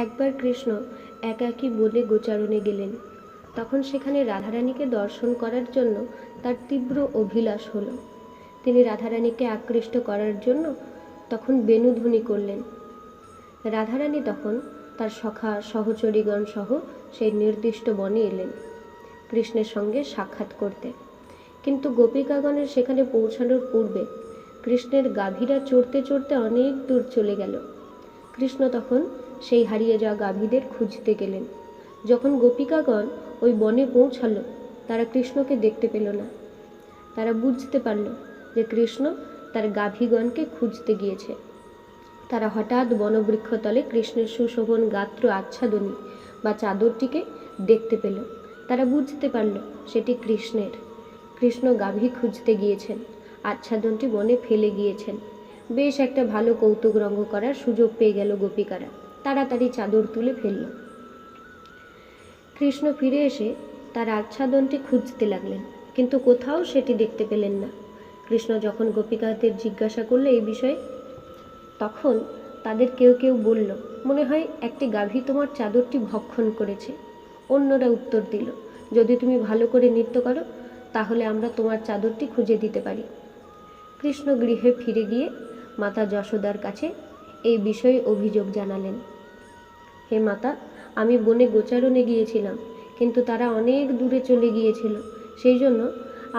একবার কৃষ্ণ একাকী বনে গোচারণে গেলেন। তখন সেখানে রাধারানীকে দর্শন করার জন্য তার তীব্র অভিলাষ হলো। তিনি রাধারানীকে আকৃষ্ট করার জন্য তখন বেণুধ্বনি করলেন। রাধারানী তখন তার সখা সহচরীগণ সহ সেই নির্দিষ্ট বনে এলেন কৃষ্ণের সঙ্গে সাক্ষাৎ করতে। কিন্তু গোপিকাগণের সেখানে পৌঁছানোর পূর্বে কৃষ্ণের গাভীরা চড়তে চড়তে অনেক দূর চলে গেল। কৃষ্ণ তখন সেই হারিয়ে যাওয়া গাভীদের খুঁজতে গেলেন। যখন গোপিকাগণ ওই বনে পৌঁছালো, তারা কৃষ্ণকে দেখতে পেল না। তারা বুঝতে পারল যে কৃষ্ণ তার গাভীগণকে খুঁজতে গিয়েছে। তারা হঠাৎ বনবৃক্ষতলে কৃষ্ণের সুশোভন গাত্র আচ্ছাদনী বা চাদরটিকে দেখতে পেল। তারা বুঝতে পারল সেটি কৃষ্ণের। কৃষ্ণ গাভী খুঁজতে গিয়েছেন, আচ্ছাদনটি বনে ফেলে গিয়েছেন। বেশ একটা ভালো কৌতুকরঙ্গ করার সুযোগ পেয়ে গেল গোপিকারা। তাড়াতাড়ি চাদর তুলে ফেলল। কৃষ্ণ ফিরে এসে তার আচ্ছাদনটি খুঁজতে লাগলেন, কিন্তু কোথাও সেটি দেখতে পেলেন না। কৃষ্ণ যখন গোপিকাদের জিজ্ঞাসা করলো এই বিষয়ে, তখন তাদের কেউ কেউ বলল, মনে হয় একটি গাভী তোমার চাদরটি ভক্ষণ করেছে। অন্যরা উত্তর দিল, যদি তুমি ভালো করে নৃত্য করো তাহলে আমরা তোমার চাদরটি খুঁজে দিতে পারি। কৃষ্ণ গৃহে ফিরে গিয়ে মাতা যশোদার কাছে এই বিষয়ে অভিযোগ জানালেন। হে মাতা, আমি বনে গোচারণে গিয়েছিলাম, কিন্তু তারা অনেক দূরে চলে গিয়েছিল। সেই জন্য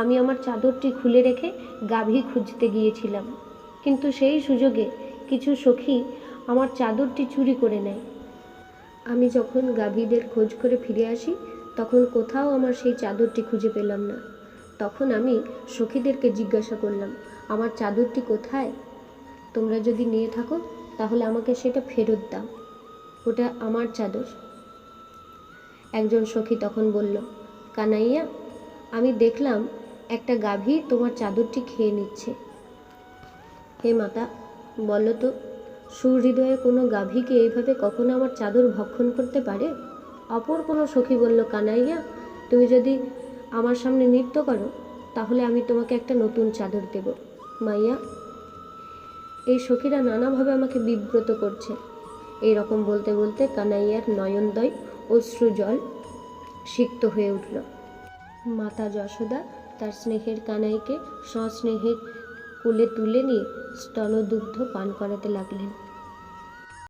আমি আমার চাদরটি খুলে রেখে গাভী খুঁজতে গিয়েছিলাম, কিন্তু সেই সুযোগে কিছু সখী আমার চাদরটি চুরি করে নেয়। আমি যখন গাভীদের খোঁজ করে ফিরে আসি তখন কোথাও আমার সেই চাদরটি খুঁজে পেলাম না। তখন আমি সখীদেরকে জিজ্ঞাসা করলাম, আমার চাদরটি কোথায়? তোমরা যদি নিয়ে থাকো তাহলে আমাকে সেটা ফেরত দাও, ওটা আমার চাদর। একজন সখী তখন বলল, কানাইয়া, আমি দেখলাম একটা গাভী তোমার চাদরটি খেয়ে নিচ্ছে। হে মাতা, বলো তো, সুহৃদয়ে কোনো গাভীকে এইভাবে কখনো আমার চাদর ভক্ষণ করতে পারে? অপর কোনো সখী বলল, কানাইয়া, তুমি যদি আমার সামনে নৃত্য করো তাহলে আমি তোমাকে একটা নতুন চাদর দেব। মাইয়া, এই সখীরা নানাভাবে আমাকে বিব্রত করছে। এই রকম বলতে বলতে কানাইয়ার নয়নদ্বয় অশ্রুজল সিক্ত হয়ে উঠল। মাতা যশোদা তার স্নেহের কানাইকে সস্নেহের কোলে তুলে নিয়ে স্তনদুগ্ধ পান করাতে লাগলেন।